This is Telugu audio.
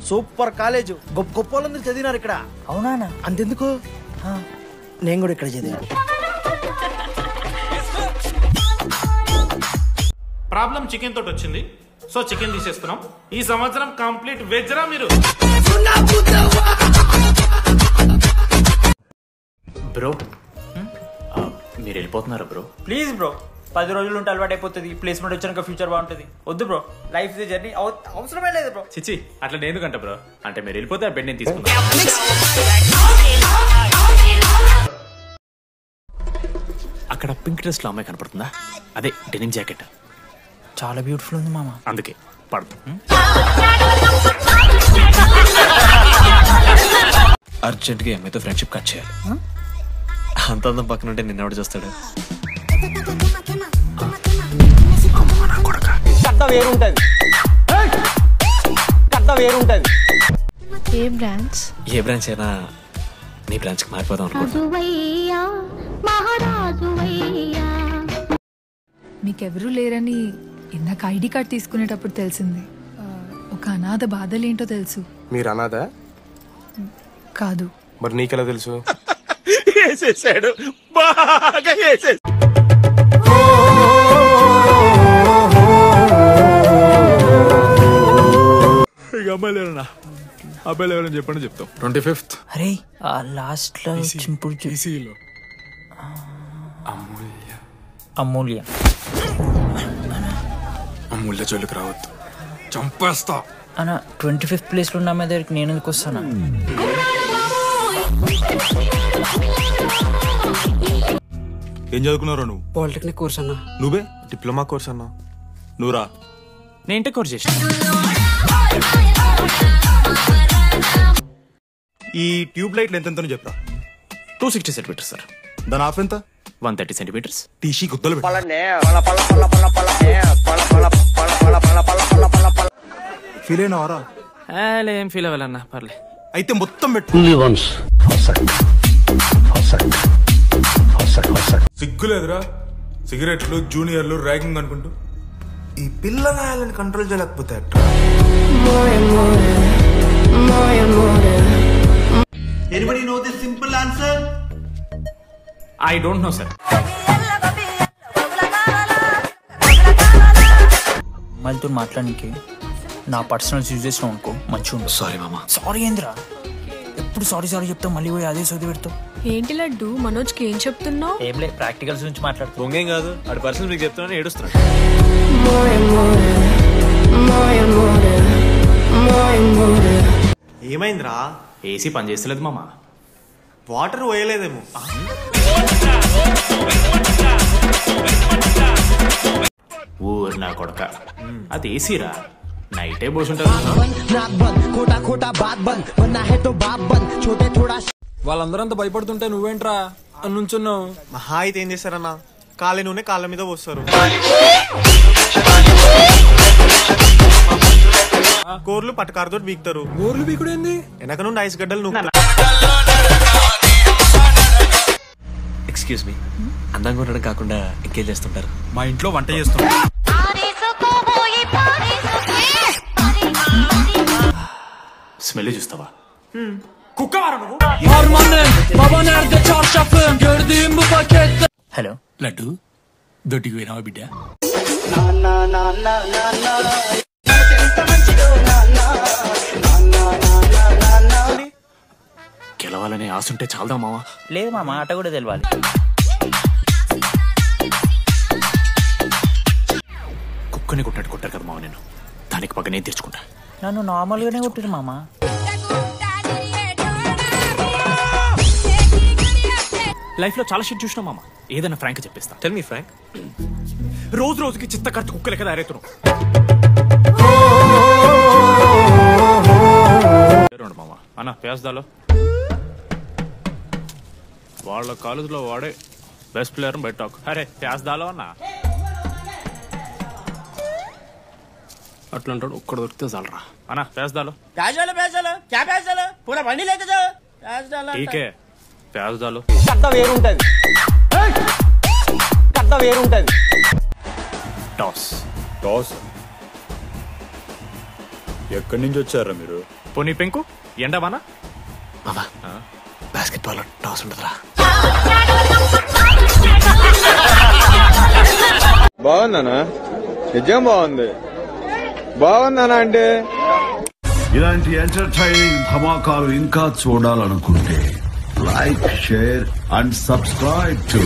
సూపర్ కాలేజ్, గొప్ప గొప్ప వాళ్ళందరూ చదివినారు ఇక్కడ. అవునా? అంతెందుకు, నేను కూడా ఇక్కడ చదివాను. ప్రాబ్లం చికెన్ తోటి వచ్చింది, సో చికెన్ తీసేస్తున్నాం. ఈ సంవత్సరం కంప్లీట్ వెజ్ రా మీరు. బ్రో మీరు వెళ్ళిపోతున్నారా బ్రో? ప్లీజ్ బ్రో, 10 రోజులు ఉంటే అలవాటు అయిపోతుంది. ప్లేస్మెంట్ వచ్చాక ఫ్యూచర్ బాగుంటుంది. వద్దు బ్రో, లైఫ్ ఇస్ జర్నీ, అవసరమే లేదు బ్రో. చిచ్చి అట్లా ఎందుకంట బ్రో? అంటే మీరు వెళ్ళిపోతే ఆ బెడ్ నేను తీసుకుంటా. అక్కడ పింక్ డ్రెస్ లో అమ్మాయి కనపడుతుందా? అదే డెనిమ్ జాకెట్, చాలా బ్యూటిఫుల్ ఉంది మామ. అందుకే పడదు. అర్జెంట్గా అమ్మాయితో ఫ్రెండ్షిప్ కట్ చేయాలి. అంత అందం పక్కన ఉంటే నిన్నెవడు చూస్తాడు? ఏ బ్రాంచ్ అయినా నీ బ్రాంచ్కి మారిపోదాం అనుకో. మీకెవరూ లేరని ఇందాక ఐడి కార్డ్ తీసుకునేటప్పుడు తెలిసింది. ఒక అనాథ బాధలేంటో తెలుసు. మీరు అనాథ కాదు. మరి నీకెలా తెలుసు? వేసేసాడు, బాగా వేసేసాడు. ఇక అమ్మాయిలు ఎవరన్నా, అబ్బాయిలు ఎవరని చెప్పండి చెప్తాం. 25th అరే లాస్ట్ లో ఈసీలో అమూల్య అమూల్య జోలికి రావద్దు, చంపేస్తా అన్న. 25th ప్లేస్ లో ఉన్న అమ్మాయి దగ్గరికి నేను ఎందుకు వస్తాను? ఏం చదువుకున్నారా నువ్వు? పాలిటెక్నిక్ కోర్స్ అన్నా. నువ్వే డిప్లొమా కోర్స్ అన్నా. నువ్వురా. నేను ఇంటర్ కోర్స్ చేసిన. ఈ ట్యూబ్ లైట్లు ఎంతెంతనో చెప్పరా. 260 సెంటీమీటర్స్ సార్. దాని ఆఫ్ ఎంత? 130 సెంటీమీటర్స్. టీసీ గుద్దలు పెట్టు. ఫీల్ అయినావారా? ఏం ఫీల్ అవ్వాలన్నా, పర్లే. అయితే మొత్తం పెట్టు. సిగ్గులేదురా సిగరెట్లు, జూనియర్లు, ర్యాగింగ్ అనుకుంటూ. ఈ పిల్లగాళ్ళని కంట్రోల్ చేయలేకపోతే Anybody know the simple answer? I don't know sir. అమ్మాయిలతో మాట్లాడానికి నా పర్సనల్స్ యూజ్ చేసినావు అనుకో మంచిగా ఉండదు. సారీ మామా. సారీ ఏంద్రా, ఎప్పుడు సారీ సారీ చెప్తావు, మళ్ళీ పోయి అదే సోది పెడతావు. ఏంటి లడ్డు, మనోజ్కి ఏం చెప్తున్నావు? ఏం లేదు, ప్రాక్టికల్స్ గురించి మాట్లాడుతూ. దొంగేం కాదు, ఆడి పర్సనల్ మీకు చెప్తున్నాను, ఏడుస్తున్నాడు. ఏమైందిరా? ఏసీ పని చేస్తలేదు మామా. వాటర్ పోయలేదేమో. ఊరు నా కొడక, అది ఏసీరా, నైటే పోసుంటారు. వాళ్ళందరూ అంత భయపడుతుంటే నువ్వేంట్రా నుంచున్నావు? మహా అయితే ఏం చేస్తారన్నా, కాళ్ళ నూనె కాళ్ళ మీద పోస్తారు. కోర్లు పట్టకారుతో బీకుతారు. గోర్లు బీకుడు ఏంది? వెనక నుండి ఐస్ గడ్డలు నువ్వు. ఎక్స్క్యూజ్ మీ, అందంగా ఉండడం కాకుండా ఇంకేం చేస్తుంటారు? మా ఇంట్లో వంట చేస్తాం. స్మెల్ చూస్తావా? కుక్క. హలో లడ్డు, దొడ్డికి పోయినావా బిడ్డ? గెలవాలనే ఆశుంటే చాలదా మావా? లేదు మామ, ఆట కూడా తెలవాలి. కుక్కని కొట్టాడు కొట్టారు కదా మావ, నేను దానికి పక్క నేను తెచ్చుకుంటా. నన్ను నార్మల్ గానే కొట్టిరు మామ. లైఫ్ లో చాలా షిట్ చూసినా మామ, ఏదైనా ఫ్రాంక్ చెప్పేస్తా. Tell me frank. రోజు రోజుకి చిత్త కట్టు కుక్క లెక్క తయారవుతున్నావు మామ. అన్న పేస్దాలో వాళ్ళ కాలేజీలో వాడే బెస్ట్ ప్లేయర్ బయట టాక్. అరే పేస్దాలో అన్న అట్లా అంటాడు, ఒక్కడ దొరికితే చాలరా అన్న. పేస్దాలో టీకే పేస్దాలో టాస్. టాస్ ఎక్కడి నుంచి వచ్చారా మీరు? పోనీ పెంకు ఎండవానా మావా బాస్కెట్బాల్ టాస్ ఉంటుందిరా. బాగుందనా? నిజం బాగుంది. బాగుందనా అంటే ఇలాంటి ఎంటర్టైనింగ్ ధమాకాలు ఇంకా చూడాలనుకుంటే like, share and subscribe to